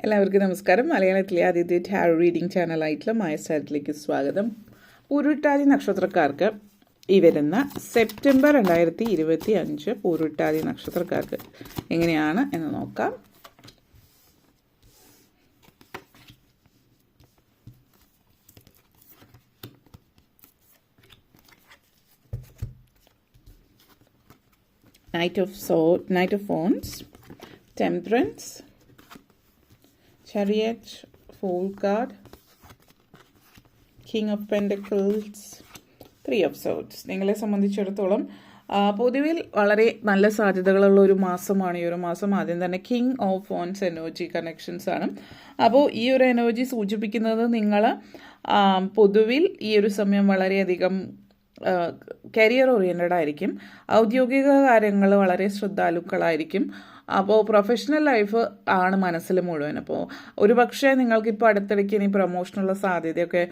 എല്ലാവർക്കും നമസ്കാരം. മലയാളത്തിലെ ആദ്യത്തെ ടാരോ റീഡിംഗ് ചാനലായിട്ടുള്ള മായസ്റ്റാറ്റിലേക്ക് സ്വാഗതം. പൂരുരുട്ടാതി നക്ഷത്രക്കാർക്ക് ഈ വരുന്ന സെപ്റ്റംബർ 2025 പൂരുരുട്ടാതി നക്ഷത്രക്കാർക്ക് എങ്ങനെയാണ് എന്ന് നോക്കാം. Knight of Wands, Temperance, Chariot, Fool card, King of Pentacles, Three of Swords. നിങ്ങളെ സംബന്ധിച്ചിടത്തോളം പൊതുവിൽ വളരെ നല്ല സാധ്യതകളുള്ള ഒരു മാസമാണ് ഈ ഒരു മാസം. ആദ്യം തന്നെ king of wands energy connections ആണ്. അപ്പോൾ ഈ ഒരു എനർജി സൂചിപ്പിക്കുന്നത് നിങ്ങൾ പൊതുവിൽ ഈ ഒരു സമയം വളരെയധികം കരിയർ ഓറിയൻറ്റഡ് ആയിരിക്കും. ഔദ്യോഗിക കാര്യങ്ങൾ വളരെ ശ്രദ്ധാലുക്കളായിരിക്കും. അപ്പോൾ പ്രൊഫഷണൽ ലൈഫ് ആണ് മനസ്സിൽ മുഴുവൻ. അപ്പോൾ ഒരു പക്ഷേ നിങ്ങൾക്കിപ്പോൾ അടുത്തിടയ്ക്ക് ഇനി പ്രൊമോഷനുള്ള സാധ്യതയൊക്കെ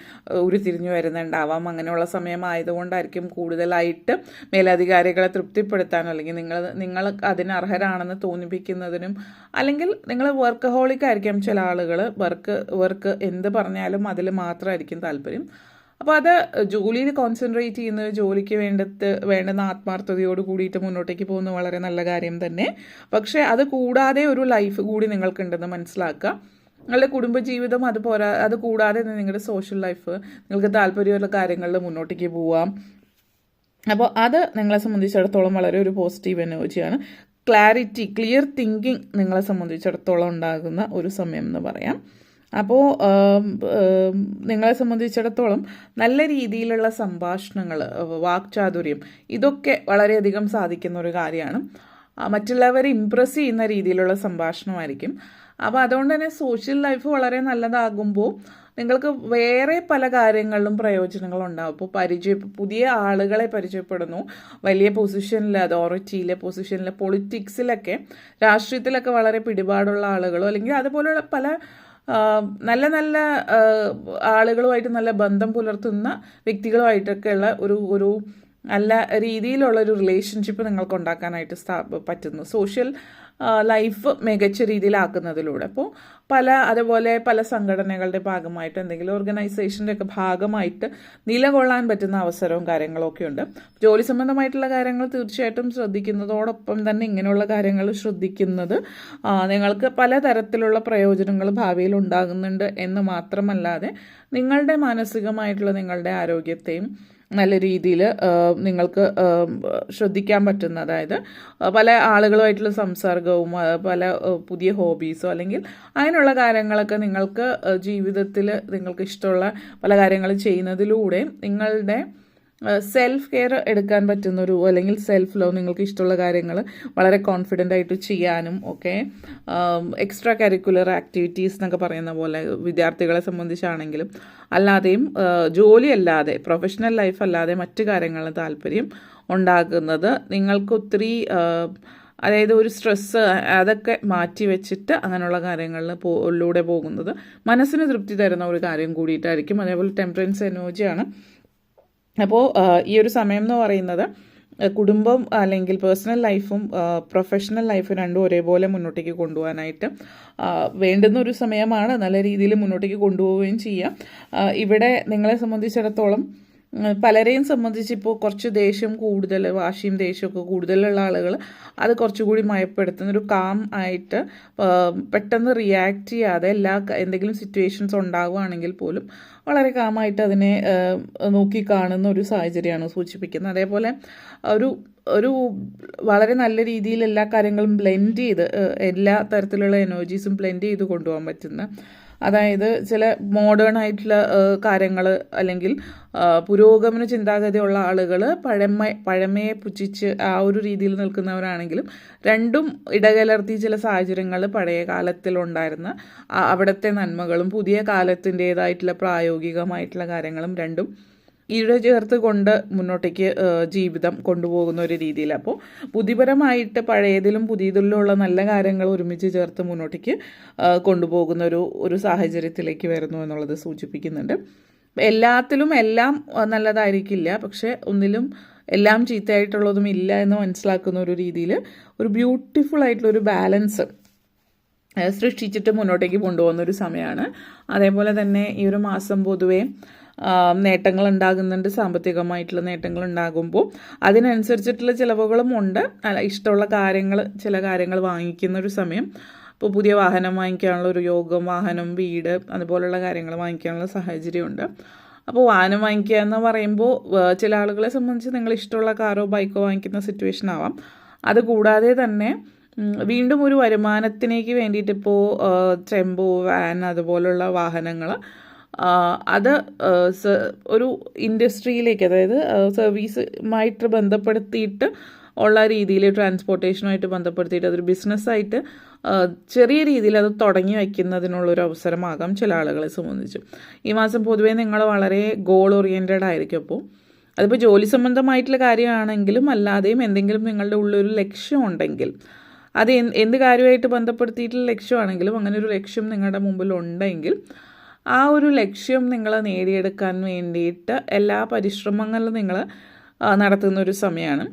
ഉരുത്തിരിഞ്ഞു വരുന്നുണ്ടാവാം. അങ്ങനെയുള്ള സമയമായതുകൊണ്ടായിരിക്കും കൂടുതലായിട്ട് മേലധികാരികളെ തൃപ്തിപ്പെടുത്താനോ അല്ലെങ്കിൽ നിങ്ങൾ അതിന് അർഹരാണെന്ന് തോന്നിപ്പിക്കുന്നതിനും, അല്ലെങ്കിൽ നിങ്ങൾ വർക്കഹോളിക് ആയിരിക്കാം. ചില ആളുകൾ വർക്ക് എന്ത് പറഞ്ഞാലും അതിൽ മാത്രമായിരിക്കും താല്പര്യം. അപ്പോൾ അത് ജോലിയിൽ കോൺസെൻട്രേറ്റ് ചെയ്യുന്നത്, ജോലിക്ക് വേണ്ടുന്ന ആത്മാർത്ഥതയോട് കൂടിയിട്ട് മുന്നോട്ടേക്ക് പോകുന്നത് വളരെ നല്ല കാര്യം തന്നെ. പക്ഷേ അത് കൂടാതെ ഒരു ലൈഫ് കൂടി നിങ്ങൾക്കുണ്ടെന്ന് മനസ്സിലാക്കുക. നിങ്ങളുടെ കുടുംബജീവിതം അത് കൂടാതെ നിങ്ങളുടെ സോഷ്യൽ ലൈഫ്, നിങ്ങൾക്ക് താല്പര്യമുള്ള കാര്യങ്ങളിൽ മുന്നോട്ടേക്ക് പോവാം. അപ്പോൾ അത് നിങ്ങളെ സംബന്ധിച്ചിടത്തോളം വളരെ ഒരു പോസിറ്റീവ് എനർജിയാണ്. ക്ലിയർ തിങ്കിങ് നിങ്ങളെ സംബന്ധിച്ചിടത്തോളം ഉണ്ടാകുന്ന ഒരു സമയം എന്ന് പറയാം. അപ്പോൾ നിങ്ങളെ സംബന്ധിച്ചിടത്തോളം നല്ല രീതിയിലുള്ള സംഭാഷണങ്ങൾ, വാക്ചാതുര്യം, ഇതൊക്കെ വളരെയധികം സാധിക്കുന്ന ഒരു കാര്യമാണ്. മറ്റുള്ളവരെ ഇംപ്രസ് ചെയ്യുന്ന രീതിയിലുള്ള സംഭാഷണമായിരിക്കും. അപ്പോൾ അതുകൊണ്ട് തന്നെ സോഷ്യൽ ലൈഫ് വളരെ നല്ലതാകുമ്പോൾ നിങ്ങൾക്ക് വേറെ പല കാര്യങ്ങളിലും പ്രയോജനങ്ങളുണ്ടാകും. ഇപ്പോൾ പുതിയ ആളുകളെ പരിചയപ്പെടുന്നു, വലിയ പൊസിഷനിൽ, അതോറിറ്റിയിലെ പൊസിഷനിൽ, പൊളിറ്റിക്സിലൊക്കെ, രാഷ്ട്രീയത്തിലൊക്കെ വളരെ പിടിപാടുള്ള ആളുകളോ അല്ലെങ്കിൽ അതുപോലെയുള്ള പല നല്ല ആളുകളുമായിട്ട് നല്ല ബന്ധം പുലർത്തുന്ന വ്യക്തികളുമായിട്ടൊക്കെയുള്ള ഒരു നല്ല രീതിയിലുള്ള ഒരു റിലേഷൻഷിപ്പ് നിങ്ങൾക്ക് ഉണ്ടാക്കാനായിട്ട് പറ്റുന്നു. സോഷ്യൽ ലൈഫ് മികച്ച രീതിയിലാക്കുന്നതിലൂടെ. അപ്പോൾ അതുപോലെ പല സംഘടനകളുടെ ഭാഗമായിട്ട്, എന്തെങ്കിലും ഓർഗനൈസേഷൻ്റെ ഒക്കെ ഭാഗമായിട്ട് നിലകൊള്ളാൻ പറ്റുന്ന അവസരവും കാര്യങ്ങളൊക്കെ ഉണ്ട്. ജോലി സംബന്ധമായിട്ടുള്ള കാര്യങ്ങൾ തീർച്ചയായിട്ടും ശ്രദ്ധിക്കുന്നതോടൊപ്പം തന്നെ ഇങ്ങനെയുള്ള കാര്യങ്ങൾ ശ്രദ്ധിക്കുന്നത് നിങ്ങൾക്ക് പലതരത്തിലുള്ള പ്രയോജനങ്ങൾ ഭാവിയിൽ ഉണ്ടാകുന്നുണ്ട് എന്ന് മാത്രമല്ലാതെ നിങ്ങളുടെ മാനസികമായിട്ടുള്ള നിങ്ങളുടെ ആരോഗ്യത്തെയും നല്ല രീതിയിൽ നിങ്ങൾക്ക് ശ്രദ്ധിക്കാൻ പറ്റുന്ന, അതായത് പല ആളുകളുമായിട്ടുള്ള സംസർഗവും പല പുതിയ ഹോബീസോ അല്ലെങ്കിൽ അങ്ങനെയുള്ള കാര്യങ്ങളൊക്കെ നിങ്ങൾക്ക് ജീവിതത്തിൽ നിങ്ങൾക്ക് ഇഷ്ടമുള്ള പല കാര്യങ്ങളും ചെയ്യുന്നതിലൂടെ നിങ്ങളുടെ സെൽഫ് കെയർ എടുക്കാൻ പറ്റുന്നൊരു, അല്ലെങ്കിൽ സെൽഫ് ലവ്, നിങ്ങൾക്ക് ഇഷ്ടമുള്ള കാര്യങ്ങൾ വളരെ കോൺഫിഡൻ്റ് ആയിട്ട് ചെയ്യാനും ഒക്കെ, എക്സ്ട്രാ കരിക്കുലർ ആക്ടിവിറ്റീസ് എന്നൊക്കെ പറയുന്ന പോലെ വിദ്യാർത്ഥികളെ സംബന്ധിച്ചാണെങ്കിലും അല്ലാതെയും ജോലിയല്ലാതെ പ്രൊഫഷണൽ ലൈഫ് അല്ലാതെ മറ്റു കാര്യങ്ങളിൽ താല്പര്യം ഉണ്ടാക്കുന്നത് നിങ്ങൾക്ക് ഒത്തിരി, അതായത് ഒരു സ്ട്രെസ്സ് അതൊക്കെ മാറ്റി വെച്ചിട്ട് അങ്ങനെയുള്ള കാര്യങ്ങളിലൂടെ പോകുന്നത് മനസ്സിന് തൃപ്തി തരുന്ന ഒരു കാര്യം കൂടിയിട്ടായിരിക്കും. അതേപോലെ ടെമ്പറൻസ് എനർജിയാണ്. അപ്പോൾ ഈ ഒരു സമയം എന്ന് പറയുന്നത് കുടുംബം അല്ലെങ്കിൽ പേഴ്സണൽ ലൈഫും പ്രൊഫഷണൽ ലൈഫും രണ്ടും ഒരേപോലെ മുന്നോട്ടേക്ക് കൊണ്ടുപോകാനായിട്ട് വേണ്ടുന്ന ഒരു സമയമാണ്. നല്ല രീതിയിൽ മുന്നോട്ടേക്ക് കൊണ്ടുപോവുകയും ചെയ്യാം. ഇവിടെ നിങ്ങളെ സംബന്ധിച്ചിടത്തോളം പലരെയും സംബന്ധിച്ച് ഇപ്പോൾ കുറച്ച് ദേഷ്യം കൂടുതൽ, വാശിയും ദേഷ്യമൊക്കെ കൂടുതലുള്ള ആളുകൾ അത് കുറച്ചുകൂടി മയപ്പെടുത്തുന്ന ഒരു കാം ആയിട്ട് പെട്ടെന്ന് റിയാക്ട് ചെയ്യാതെ എന്തെങ്കിലും സിറ്റുവേഷൻസ് ഉണ്ടാവുകയാണെങ്കിൽ പോലും വളരെ കാമായിട്ട് അതിനെ നോക്കി കാണുന്ന ഒരു സാഹചര്യമാണ് സൂചിപ്പിക്കുന്നത്. അതേപോലെ ഒരു വളരെ നല്ല രീതിയിൽ എല്ലാ കാര്യങ്ങളും ബ്ലെൻഡ് ചെയ്ത്, എല്ലാ തരത്തിലുള്ള എനർജീസും ബ്ലെൻഡ് ചെയ്ത് കൊണ്ടുപോകാൻ പറ്റുന്ന, അതായത് ചില മോഡേൺ ആയിട്ടുള്ള കാര്യങ്ങൾ അല്ലെങ്കിൽ പുരോഗമന ചിന്താഗതിയുള്ള ആളുകൾ പഴമയെ പുച്ഛിച്ച് ആ ഒരു രീതിയിൽ നിൽക്കുന്നവരാണെങ്കിലും രണ്ടും ഇടകലർത്തി ചില സാഹചര്യങ്ങൾ പഴയ കാലത്തിലുണ്ടായിരുന്ന അവിടുത്തെ നന്മകളും പുതിയ കാലത്തിൻ്റേതായിട്ടുള്ള പ്രായോഗികമായിട്ടുള്ള കാര്യങ്ങളും രണ്ടും ചേർത്ത് കൊണ്ട് മുന്നോട്ടേക്ക് ജീവിതം കൊണ്ടുപോകുന്ന ഒരു രീതിയിൽ. അപ്പോൾ ബുദ്ധിപരമായിട്ട് പഴയതിലും പുതിയതിലുള്ള നല്ല കാര്യങ്ങൾ ഒരുമിച്ച് ചേർത്ത് മുന്നോട്ടേക്ക് കൊണ്ടുപോകുന്ന ഒരു സാഹചര്യത്തിലേക്ക് വരുന്നു എന്നുള്ളത് സൂചിപ്പിക്കുന്നുണ്ട്. എല്ലാത്തിലും എല്ലാം നല്ലതായിരിക്കില്ല, പക്ഷെ ഒന്നിലും എല്ലാം ചീത്തയായിട്ടുള്ളതും ഇല്ല എന്ന് മനസ്സിലാക്കുന്ന ഒരു രീതിയിൽ ഒരു ബ്യൂട്ടിഫുൾ ആയിട്ടുള്ളൊരു ബാലൻസ് സൃഷ്ടിച്ചിട്ട് മുന്നോട്ടേക്ക് കൊണ്ടുപോകുന്ന ഒരു സമയമാണ്. അതേപോലെ തന്നെ ഈ ഒരു മാസം പൊതുവേ നേട്ടങ്ങൾ ഉണ്ടാകുന്നുണ്ട്. സാമ്പത്തികമായിട്ടുള്ള നേട്ടങ്ങൾ ഉണ്ടാകുമ്പോൾ അതിനനുസരിച്ചിട്ടുള്ള ചിലവുകളും ഉണ്ട്. ഇഷ്ടമുള്ള കാര്യങ്ങൾ, ചില കാര്യങ്ങൾ വാങ്ങിക്കുന്ന ഒരു സമയം. ഇപ്പോൾ പുതിയ വാഹനം വാങ്ങിക്കാനുള്ള ഒരു യോഗം, വാഹനം, വീട്, അതുപോലുള്ള കാര്യങ്ങൾ വാങ്ങിക്കാനുള്ള സാഹചര്യമുണ്ട്. അപ്പോൾ വാഹനം വാങ്ങിക്കുക എന്ന് പറയുമ്പോൾ ചില ആളുകളെ സംബന്ധിച്ച് നിങ്ങൾ ഇഷ്ടമുള്ള കാറോ ബൈക്കോ വാങ്ങിക്കുന്ന സിറ്റുവേഷൻ ആവാം. അതുകൂടാതെ തന്നെ വീണ്ടും ഒരു വരുമാനത്തിലേക്ക് വേണ്ടിയിട്ട് ഇപ്പോൾ ടെമ്പോ, വാൻ, അതുപോലുള്ള വാഹനങ്ങൾ അത് ഒരു ഇൻഡസ്ട്രിയിലേക്ക്, അതായത് സർവീസുമായിട്ട് ബന്ധപ്പെടുത്തിയിട്ട് ഉള്ള രീതിയിൽ, ട്രാൻസ്പോർട്ടേഷനുമായിട്ട് ബന്ധപ്പെടുത്തിയിട്ട് അതൊരു ബിസിനസ്സായിട്ട് ചെറിയ രീതിയിൽ അത് തുടങ്ങി വയ്ക്കുന്നതിനുള്ളൊരു അവസരമാകാം ചില ആളുകളെ സംബന്ധിച്ച്. ഈ മാസം പൊതുവേ നിങ്ങൾ വളരെ ഗോൾ ഓറിയൻറ്റഡ് ആയിരിക്കും. അപ്പോൾ അതിപ്പോൾ ജോലി സംബന്ധമായിട്ടുള്ള കാര്യമാണെങ്കിലും അല്ലാതെയും എന്തെങ്കിലും നിങ്ങളുടെ ഉള്ളൊരു ലക്ഷ്യം ഉണ്ടെങ്കിൽ, അത് എന്ത് കാര്യമായിട്ട് ബന്ധപ്പെടുത്തിയിട്ടുള്ള ലക്ഷ്യമാണെങ്കിലും അങ്ങനെ ഒരു ലക്ഷ്യം നിങ്ങളുടെ മുമ്പിൽ ഉണ്ടെങ്കിൽ ആ ഒരു ലക്ഷ്യം നിങ്ങൾ നേടിയെടുക്കാൻ വേണ്ടിയിട്ട് എല്ലാ പരിശ്രമങ്ങളും നിങ്ങൾ നടത്തുന്ന ഒരു സമയമാണ്.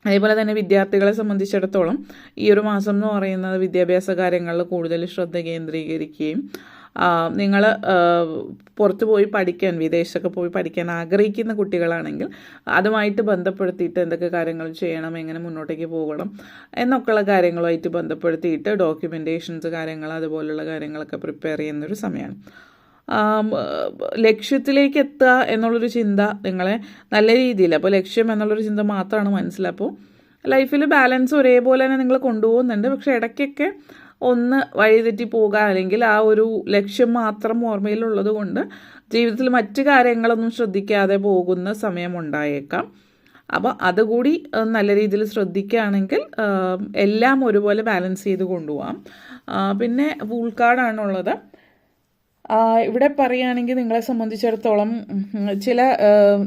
അതേപോലെ തന്നെ വിദ്യാർത്ഥികളെ സംബന്ധിച്ചിടത്തോളം ഈ ഒരു മാസം എന്ന് പറയുന്നത് വിദ്യാഭ്യാസ കാര്യങ്ങളിൽ കൂടുതൽ ശ്രദ്ധ കേന്ദ്രീകരിക്കുകയും നിങ്ങൾ പുറത്ത് പോയി പഠിക്കാൻ, വിദേശത്തൊക്കെ പോയി പഠിക്കാൻ ആഗ്രഹിക്കുന്ന കുട്ടികളാണെങ്കിൽ അതുമായിട്ട് ബന്ധപ്പെടുത്തിയിട്ട് എന്തൊക്കെ കാര്യങ്ങൾ ചെയ്യണം, എങ്ങനെ മുന്നോട്ടേക്ക് പോകണം എന്നൊക്കെയുള്ള കാര്യങ്ങളുമായിട്ട് ബന്ധപ്പെടുത്തിയിട്ട് ഡോക്യുമെൻറ്റേഷൻസ് കാര്യങ്ങൾ, അതുപോലുള്ള കാര്യങ്ങളൊക്കെ പ്രിപ്പയർ ചെയ്യുന്നൊരു സമയമാണ്. ലക്ഷ്യത്തിലേക്ക് എത്തുക എന്നുള്ളൊരു ചിന്ത നിങ്ങളെ നല്ല രീതിയിൽ, അപ്പോൾ ലക്ഷ്യം എന്നുള്ളൊരു ചിന്ത മാത്രമാണ് മനസ്സിലാക്കുക. അപ്പോൾ ലൈഫിൽ ബാലൻസ് ഒരേപോലെ തന്നെ നിങ്ങൾ കൊണ്ടുപോകുന്നുണ്ട്. പക്ഷേ ഇടയ്ക്കൊക്കെ ഒന്ന് വഴിതെറ്റി പോകുക, അല്ലെങ്കിൽ ആ ഒരു ലക്ഷ്യം മാത്രം ഓർമ്മയിലുള്ളത് കൊണ്ട് ജീവിതത്തിൽ മറ്റു കാര്യങ്ങളൊന്നും ശ്രദ്ധിക്കാതെ പോകുന്ന സമയമുണ്ടായേക്കാം. അപ്പോൾ അതുകൂടി നല്ല രീതിയിൽ ശ്രദ്ധിക്കുകയാണെങ്കിൽ എല്ലാം ഒരുപോലെ ബാലൻസ് ചെയ്ത് കൊണ്ടുപോകാം. പിന്നെ ഫുൾ കാർഡാണുള്ളത്. ഇവിടെ പറയുകയാണെങ്കിൽ നിങ്ങളെ സംബന്ധിച്ചിടത്തോളം ചില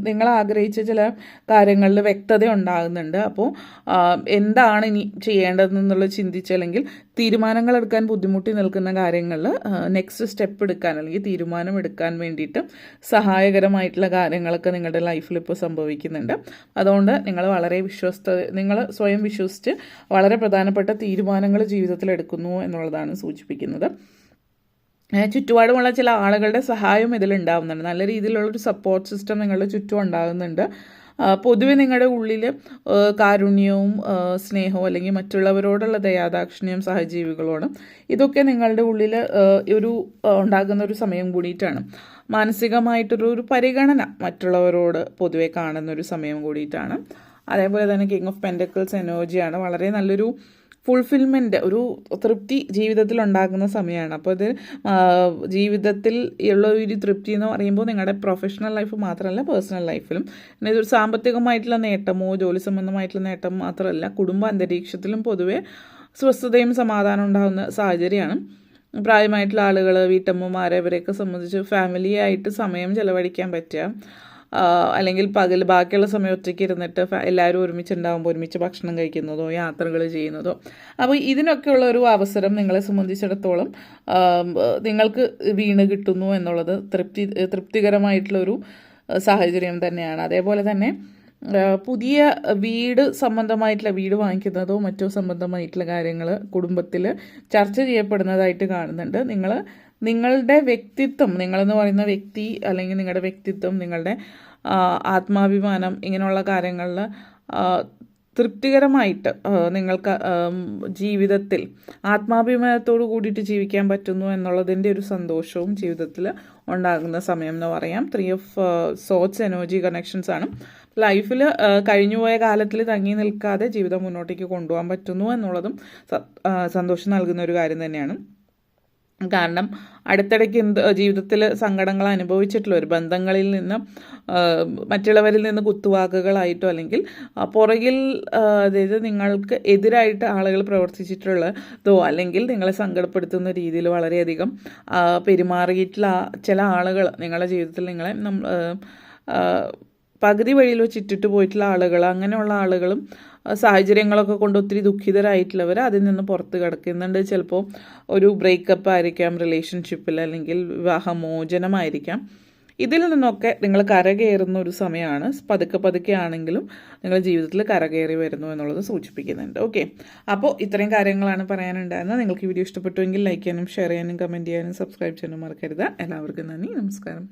നിങ്ങൾ ആഗ്രഹിച്ച ചില കാര്യങ്ങളിൽ വ്യക്തത ഉണ്ടാകുന്നുണ്ട്. അപ്പോൾ എന്താണ് ഇനി ചെയ്യേണ്ടതെന്നുള്ളത് ചിന്തിച്ചല്ലെങ്കിൽ തീരുമാനങ്ങൾ എടുക്കാൻ ബുദ്ധിമുട്ടി നിൽക്കുന്ന കാര്യങ്ങളിൽ നെക്സ്റ്റ് സ്റ്റെപ്പ് എടുക്കാൻ, അല്ലെങ്കിൽ തീരുമാനം എടുക്കാൻ വേണ്ടിയിട്ട് സഹായകരമായിട്ടുള്ള കാര്യങ്ങളൊക്കെ നിങ്ങളുടെ ലൈഫിൽ ഇപ്പോൾ സംഭവിക്കുന്നുണ്ട്. അതുകൊണ്ട് നിങ്ങൾ വളരെ നിങ്ങൾ സ്വയം വിശ്വസിച്ച് വളരെ പ്രധാനപ്പെട്ട തീരുമാനങ്ങൾ ജീവിതത്തിൽ എടുക്കുന്നു എന്നുള്ളതാണ് സൂചിപ്പിക്കുന്നത്. ചുറ്റുപാടുമുള്ള ചില ആളുകളുടെ സഹായം ഇതിലുണ്ടാവുന്നുണ്ട്. നല്ല രീതിയിലുള്ളൊരു സപ്പോർട്ട് സിസ്റ്റം നിങ്ങളുടെ ചുറ്റും ഉണ്ടാകുന്നുണ്ട്. പൊതുവെ നിങ്ങളുടെ ഉള്ളിൽ കാരുണ്യവും സ്നേഹവും, അല്ലെങ്കിൽ മറ്റുള്ളവരോടുള്ള ദയാദാക്ഷിണ്യം, സഹജീവികളോട്, ഇതൊക്കെ നിങ്ങളുടെ ഉള്ളിൽ ഒരു ഉണ്ടാകുന്ന ഒരു സമയം കൂടിയിട്ടാണ്. മാനസികമായിട്ടൊരു പരിഗണന മറ്റുള്ളവരോട് പൊതുവെ കാണുന്നൊരു സമയം കൂടിയിട്ടാണ്. അതേപോലെ തന്നെ കിങ് ഓഫ് പെൻറ്റക്കിൾസ് എനർജിയാണ്. വളരെ നല്ലൊരു ഫുൾഫിൽമെൻറ്റ്, ഒരു തൃപ്തി ജീവിതത്തിൽ ഉണ്ടാകുന്ന സമയമാണ്. അപ്പോൾ ഇത് ജീവിതത്തിൽ ഉള്ള ഒരു തൃപ്തി എന്ന് പറയുമ്പോൾ നിങ്ങളുടെ പ്രൊഫഷണൽ ലൈഫ് മാത്രമല്ല, പേഴ്സണൽ ലൈഫിലും, പിന്നെ ഇതൊരു സാമ്പത്തികമായിട്ടുള്ള നേട്ടമോ ജോലി സംബന്ധമായിട്ടുള്ള നേട്ടം മാത്രമല്ല, കുടുംബ അന്തരീക്ഷത്തിലും പൊതുവെ സ്വസ്ഥതയും സമാധാനം ഉണ്ടാകുന്ന സാഹചര്യമാണ്. പ്രായമായിട്ടുള്ള ആളുകൾ, വീട്ടമ്മമാരെ, ഇവരെയൊക്കെ സംബന്ധിച്ച് ഫാമിലിയായിട്ട് സമയം ചെലവഴിക്കാൻ പറ്റുക, അല്ലെങ്കിൽ ബാക്കിയുള്ള സമയം ഒറ്റയ്ക്ക് ഇരുന്നിട്ട് എല്ലാവരും ഒരുമിച്ചുണ്ടാകുമ്പോൾ ഒരുമിച്ച് ഭക്ഷണം കഴിക്കുന്നതോ യാത്രകൾ ചെയ്യുന്നതോ, അപ്പോൾ ഇതിനൊക്കെയുള്ള ഒരു അവസരം നിങ്ങളെ സംബന്ധിച്ചിടത്തോളം നിങ്ങൾക്ക് വീണ് കിട്ടുന്നു എന്നുള്ളത് തൃപ്തികരമായിട്ടുള്ളൊരു സാഹചര്യം തന്നെയാണ്. അതേപോലെ തന്നെ പുതിയ വീട് സംബന്ധമായിട്ടുള്ള, വീട് വാങ്ങിക്കുന്നതോ മറ്റോ സംബന്ധമായിട്ടുള്ള കാര്യങ്ങൾ കുടുംബത്തിൽ ചർച്ച ചെയ്യപ്പെടുന്നതായിട്ട് കാണുന്നുണ്ട്. നിങ്ങളുടെ വ്യക്തിത്വം, നിങ്ങളെന്ന് പറയുന്ന വ്യക്തി, അല്ലെങ്കിൽ നിങ്ങളുടെ വ്യക്തിത്വം, നിങ്ങളുടെ ആത്മാഭിമാനം, ഇങ്ങനെയുള്ള കാര്യങ്ങളിൽ തൃപ്തികരമായിട്ട് നിങ്ങൾക്ക് ജീവിതത്തിൽ ആത്മാഭിമാനത്തോടു കൂടിയിട്ട് ജീവിക്കാൻ പറ്റുന്നു എന്നുള്ളതിൻ്റെ ഒരു സന്തോഷവും ജീവിതത്തിൽ ഉണ്ടാകുന്ന സമയം എന്ന് പറയാം. 3 ഓഫ് സോർട്സ് എനർജി കണക്ഷൻസ് ആണ്. ലൈഫിൽ കഴിഞ്ഞുപോയ കാലത്തിൽ തങ്ങി നിൽക്കാതെ ജീവിതം മുന്നോട്ടേക്ക് കൊണ്ടുപോകാൻ പറ്റുന്നു എന്നുള്ളതും സന്തോഷം നൽകുന്ന ഒരു കാര്യം തന്നെയാണ്. കാരണം അടുത്തിടയ്ക്ക് ജീവിതത്തിൽ സങ്കടങ്ങൾ അനുഭവിച്ചിട്ടുള്ള ഒരു ബന്ധങ്ങളിൽ നിന്ന്, മറ്റുള്ളവരിൽ നിന്ന് കുത്തുവാക്കുകളായിട്ടോ, അല്ലെങ്കിൽ പുറകിൽ, അതായത് നിങ്ങൾക്ക് എതിരായിട്ട് ആളുകൾ പ്രവർത്തിച്ചിട്ടുള്ളതോ, അല്ലെങ്കിൽ നിങ്ങളെ സങ്കടപ്പെടുത്തുന്ന രീതിയിൽ വളരെയധികം പെരുമാറിയിട്ടുള്ള ചില ആളുകൾ നിങ്ങളുടെ ജീവിതത്തിൽ നിങ്ങളെ പകുതി വഴിയിൽ വെച്ചിട്ടിട്ട് പോയിട്ടുള്ള ആളുകൾ, അങ്ങനെയുള്ള ആളുകളും സാഹചര്യങ്ങളൊക്കെ കൊണ്ട് ഒത്തിരി ദുഃഖിതരായിട്ടുള്ളവർ അതിൽ നിന്ന് പുറത്ത് കിടക്കുന്നുണ്ട്. ചിലപ്പോൾ ഒരു ബ്രേക്കപ്പ് ആയിരിക്കാം റിലേഷൻഷിപ്പിൽ, അല്ലെങ്കിൽ വിവാഹമോചനമായിരിക്കാം. ഇതിൽ നിന്നൊക്കെ നിങ്ങൾ കരകയറുന്ന ഒരു സമയമാണ്. പതുക്കെ പതുക്കെ ആണെങ്കിലും നിങ്ങളുടെ ജീവിതത്തിൽ കരകയറി വരുന്നു എന്നുള്ളത് സൂചിപ്പിക്കുന്നുണ്ട്. ഓക്കെ, അപ്പോൾ ഇത്രയും കാര്യങ്ങളാണ് പറയാനുണ്ടായിരുന്നത്. നിങ്ങൾക്ക് ഈ വീഡിയോ ഇഷ്ടപ്പെട്ടുവെങ്കിൽ ലൈക്ക് ചെയ്യാനും ഷെയർ ചെയ്യാനും കമൻറ്റ് ചെയ്യാനും സബ്സ്ക്രൈബ് ചെയ്യാനും മറക്കരുത്. എല്ലാവർക്കും നന്ദി, നമസ്കാരം.